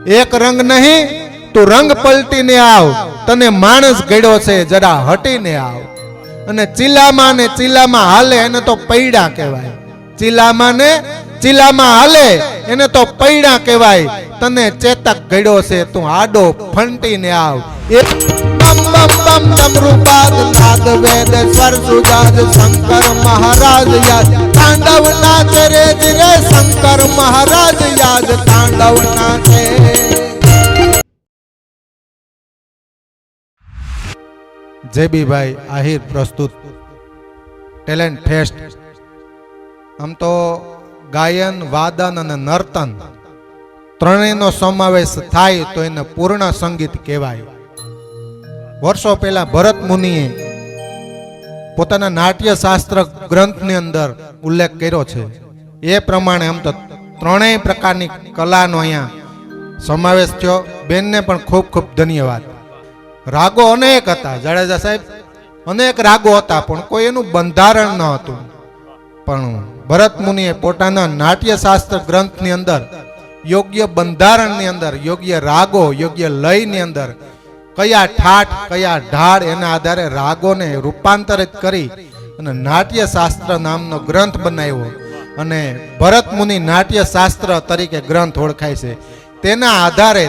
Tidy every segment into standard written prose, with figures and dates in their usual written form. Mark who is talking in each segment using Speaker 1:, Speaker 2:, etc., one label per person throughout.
Speaker 1: એક રંગ નહીં તું રંગ પલટીને આવ, તને માણસ ગળ્યો છે જરા હટીને આવ. અને ચીલામાં ને ચીલામાં હાલે એને તો પૈડા કહેવાય. ચીલામાં ને ચીલામાં હાલે એને તો પૈડા કહેવાય. તને ચેતક ગળ્યો છે તું આડો ફંટીને આવ. બમ બમ બમ ડમરૂપાદ નાદ વેદ સ્વર સુજાદ શંકર મહારાજ યાદ તાંડવ નાચે રે રે શંકર મહારાજ યાદ તાંડવ નાચે. જેબીભાઈ આહિર પ્રસ્તુત ટેલેન્ટ ફેસ્ટ. આમ તો ગાયન, વાદન અને નર્તન ત્રણેયનો સમાવેશ થાય તો એને પૂર્ણ સંગીત કહેવાય. વર્ષો પહેલા ભરત મુનિએ પોતાના નાટ્ય શાસ્ત્ર ગ્રંથની અંદર ઉલ્લેખ કર્યો છે. એ પ્રમાણે આમ તો ત્રણેય પ્રકારની કલાનો અહીંયા સમાવેશ થયો. બેનને પણ ખૂબ ખૂબ ધન્યવાદ. રાગો અનેક હતા જાડેજા સાહેબ, અનેક રાગો હતા પણ કોઈ એનું બંધારણ ન હતું. પણ ભરત મુનિએ પોતાના નાટ્ય શાસ્ત્ર ગ્રંથની અંદર યોગ્ય બંધારણની અંદર યોગ્ય રાગો, યોગ્ય લયની અંદર કયા ઠાઠ કયા ઢાળ એના આધારે રાગોને રૂપાંતરિત કરી અને નાટ્ય શાસ્ત્ર નામનો ગ્રંથ બનાવ્યો. અને ભરત મુનિ નાટ્ય શાસ્ત્ર તરીકે ગ્રંથ ઓળખાય છે. તેના આધારે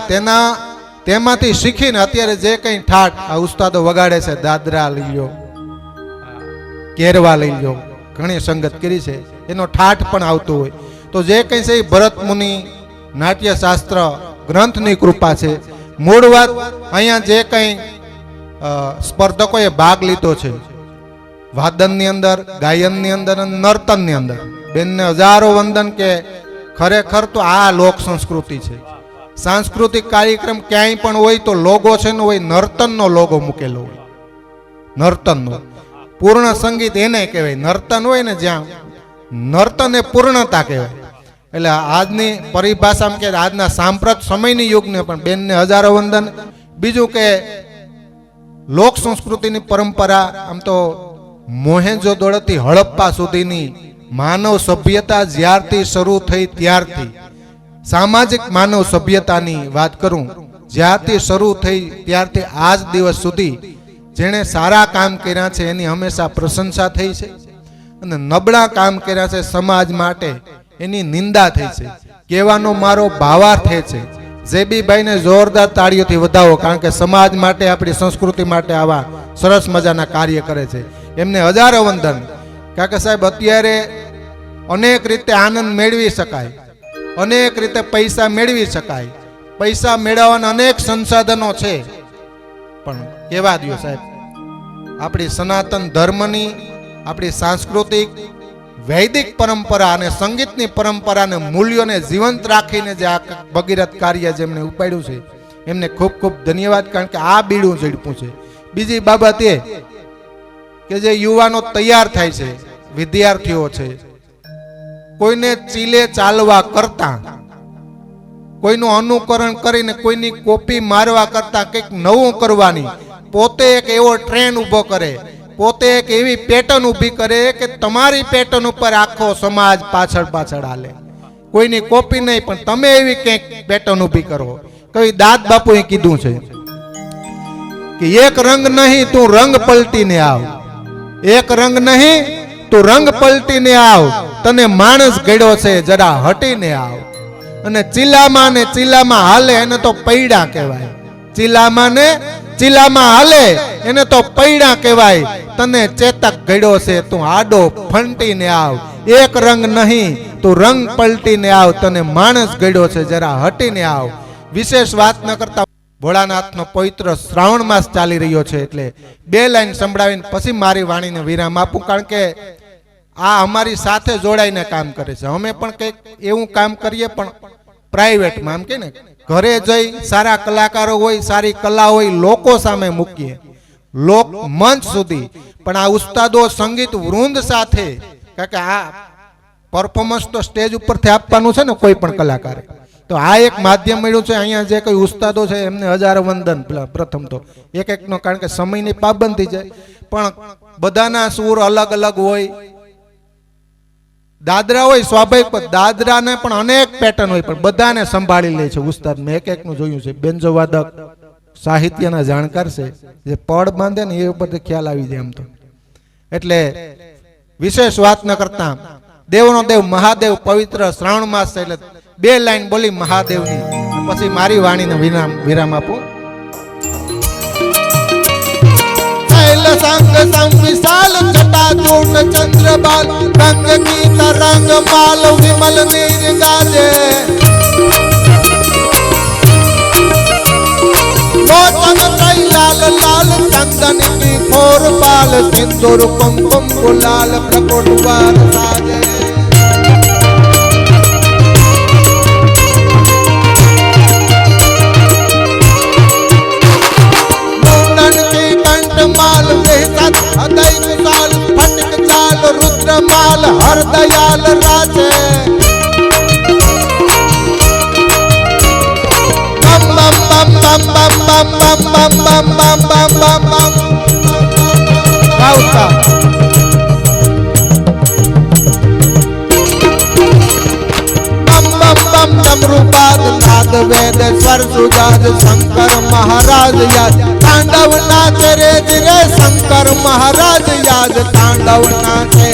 Speaker 1: તેમાંથી શીખીને અત્યારે જે કંઈ ઠાઠ આ ઉસ્તાદો વગાડે છે, દાદરા લઈ લો, કેરવા લઈ લો, ઘણી સંગત કરી છે, એનો ઠાઠ પણ આવતું હોય. તો જે કંઈ છે એ ભરત મુનિ નાટ્ય શાસ્ત્ર ગ્રંથની કૃપા છે. મૂળ વાત અહીંયા જે કંઈ સ્પર્ધકોએ ભાગ લીધો છે વાદનની અંદર, ગાયનની અંદર અને નર્તનની અંદર, બેનને હજારો વંદન કે ખરેખર તો આ લોક સંસ્કૃતિ છે. સાંસ્કૃતિક કાર્યક્રમ ક્યાંય પણ હોય તો લોગો છે ને હોય નર્તનનો લોગો મૂકેલો હોય. નર્તનનો પૂર્ણ સંગીત એને કહેવાય. નર્તન હોય ને જ્યાં નર્તન એ પૂર્ણતા કહેવાય. એટલે આજની પરિભાષામાં કે આજના સાંપ્રત સમયની યુગને પણ બેનને હજારો વંદન. બીજું કે લોક સંસ્કૃતિની પરંપરા આમ તો મોહેંજો-દડોથી હડપ્પા સુધીની માનવ સભ્યતા જ્યારથી શરૂ થઈ ત્યારથી, સામાજિક માનવ સભ્યતાની વાત કરું, જ્યારથી શરૂ થઈ ત્યારથી આજ દિવસ સુધી જેણે સારા કામ કર્યા છે એની હંમેશા પ્રશંસા થઈ છે અને નબળા કામ કર્યા છે સમાજ માટે એની નિંદા થઈ છે. કહેવાનો મારો ભાવાર્થ એ છે, જેબીભાઈને જોરદાર તાળીઓથી વધાવો, કારણ કે સમાજ માટે, આપણી સંસ્કૃતિ માટે આવા સરસ મજાના કાર્ય કરે છે. એમને હજારો વંદન. કારણ કે સાહેબ અત્યારે અનેક રીતે આનંદ મેળવી શકાય, અનેક રીતે પૈસા મેળવી શકાય, પૈસા મેળવવાના અનેક સંસાધનો છે. પણ કહેવા દો સાહેબ, આપણી સનાતન ધર્મની, આપણી સાંસ્કૃતિક વૈદિક પરંપરા અને સંગીતની પરંપરાને મૂલ્યોને જીવંત રાખીને જે આ ભગીરથ કાર્ય જેમણે ઉપાડ્યું છે એમને ખૂબ ખૂબ ધન્યવાદ. કારણ કે આ બીડું ઝડપું છે. બીજી બાબત એ કે જે યુવાનો તૈયાર થાય છે, વિદ્યાર્થીઓ છે, કોઈને ચીલે ચાલવા કરતા, કોઈનું અનુકરણ કરીને કોઈની કોપી મારવા કરતા કંઈક નવું કરવાની, પોતે એક એવો ટ્રેન્ડ ઊભો કરે, પોતે એક એવી પેટર્ન ઊભી કરે કે તમારી પેટર્ન ઉપર આખો સમાજ પાછળ પાછળ હાલે. કોઈની કોપી નહીં, પણ તમે એવી કંઈક પેટર્ન ઊભી કરો. કવિ દાદ બાપુએ કીધું છે કે એક રંગ નહીં તું રંગ પલટીને આવ, એક રંગ નહીં તું રંગ પલટીને આવ, તને માણસ ગળ્યો છે જરા હટીને આવ. અને ચીલામાં ને ચીલામાં હાલે એને તો પૈડા કહેવાય. ચીલામાં ને ચીલામાં હાલે એને તો પૈડા કહેવાય. તને ચેતક ગળ્યો છે તું આડો ફંટીને આવ. એક રંગ નહીં તું રંગ પલટીને આવ, તને માણસ ગળ્યો છે જરા હટીને આવ. વિશેષ વાત ન કરતા ભોળાનાથનો પવિત્ર શ્રાવણ માસ ચાલી રહ્યો છે એટલે બે લાઈન સંભળાવીને પછી મારી વાણીને વિરામ આપું. કારણ કે આ અમારી સાથે જોડાઈને કામ કરે છે. અમે પણ કંઈક એવું કામ કરીએ પણ પ્રાઇવેટમાં, આમ કે ને ઘરે જઈ સારા કલાકારો હોય, સારી કલા હોય, લોકો સામે મૂકીએ, લોક મંચ સુધી. પણ આ ઉસ્તાદો સંગીત વૃંદ સાથે, કારણ કે આ પરફોર્મન્સ તો સ્ટેજ ઉપરથી આપવાનું છે ને કોઈ પણ કલાકારે, તો આ એક માધ્યમ મળ્યું છે. અહીંયા જે કોઈ ઉસ્તાદો છે એમને હજારો વંદન. પ્રથમ તો એક એકનો, કારણ કે સમયની પાબંદી છે, પણ બધાના સૂર અલગ અલગ હોય, દાદરા હોય સ્વાભાવિક, પણ દાદરાને પણ અનેક પેટર્ન હોય, પણ બધાને સંભાળી લે છે ઉસ્તાદ. મેં એક એકનું જોયું છે. બેન્જો વાદક સાહિત્યના જાણકાર છે, જે પડ બાંધે ને એ ઉપરથી ખ્યાલ આવી જાય. આમ તો એટલે વિશેષ વાત ન કરતા દેવનો દેવ મહાદેવ પવિત્ર શ્રાવણ માસ છે એટલે 2 લાઈન બોલી મહાદેવની, પછી મારી વાણીને વિરામ આપું. સંગ સંગ વિશાલ જટા ચૂર્ણ ચંદ્રબાલ રંગ ગીત રંગ માલ વિમલ નીર ગાજે લોચન કઈ લાલ લાલ ચંદન की फोर बाल सिंदूर कुमकुम गुलाल प्रकोट वार साजे मुंडन की कंठ माल बेहसत हृदय विशाल फटक चाल रुद्र माल हर दयाल राजे बम बम बम बम बम बम बम बम बम बम बम गाउता बम बम बम डमरूपाद नाद वेद स्वर सुजाद शंकर महाराज याद तांडव नाचे रे रे शंकर महाराज याद तांडव नाचे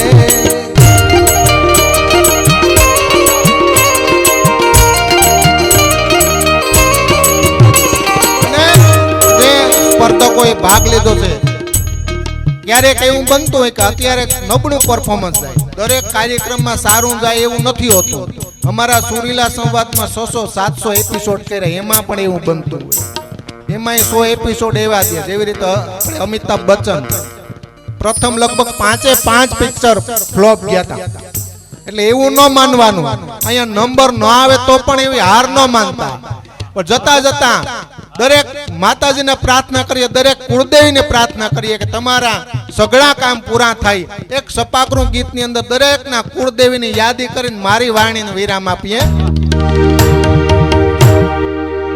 Speaker 1: સ્પર્ધકોએ ભાગ લીધો છે. ક્યારેક એવું બનતું હોય કે અત્યારે નબળું પરફોર્મન્સ થાય, દરેક કાર્યક્રમમાં સારું જાય એવું નથી હોતું. અમારા સુરીલા સંવાદમાં 600-700 એપિસોડ કર્યા, એમાં પણ એવું બનતું હોય. એમાં 100 એપિસોડ એવા છે જેવી રીતે અમિતાભ બચ્ચન પ્રથમ લગભગ 5 પિક્ચર ફ્લોપ ગયા હતા. એટલે એવું ન માનવાનું, અહીંયા નંબર ન આવે તો પણ એવી હાર ન માનતા, પણ જતા જતા દરેક માતાજીને પ્રાર્થના કરીએ, દરેક કુળદેવીને પ્રાર્થના કરીએ કે તમારા સઘળા કામ પૂરા થાય. એક સપાકરું ગીતની અંદર દરેકના કુળદેવીની યાદી કરીને મારી વાણીને વિરામ આપીએ.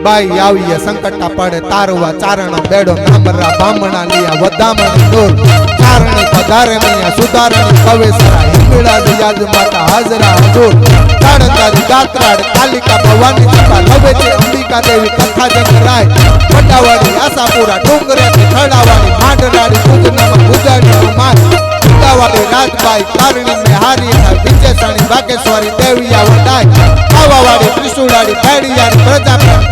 Speaker 1: બાઈ આવીએ સંકટા પડે તારવા ચારણ બેડો નામરા બામણા લીયા વધામણી દોર ચારણી પધારે મૈયા સુધારણી કવેસરા હિંગળા યાદ માતા હાજરા હજુર તાણતારી ગાત્રાડ કાલિકા ભવાની ચંપા લવે છે અંબિકા દેવી કથા જંગરાય પટાવાડી આશાપુરા ડુંગરેથી થડાવાડી માંડરાડી પૂજનામાં ગુજારી માત ઉદાવાડી રાજબાઈ કારણી મે હારી વિજયસાણી બાગેશ્વરી દેવિયા વડાય આવાવાડી ત્રિશુળાડી ભેડિયારી પ્રજાપ્રાણ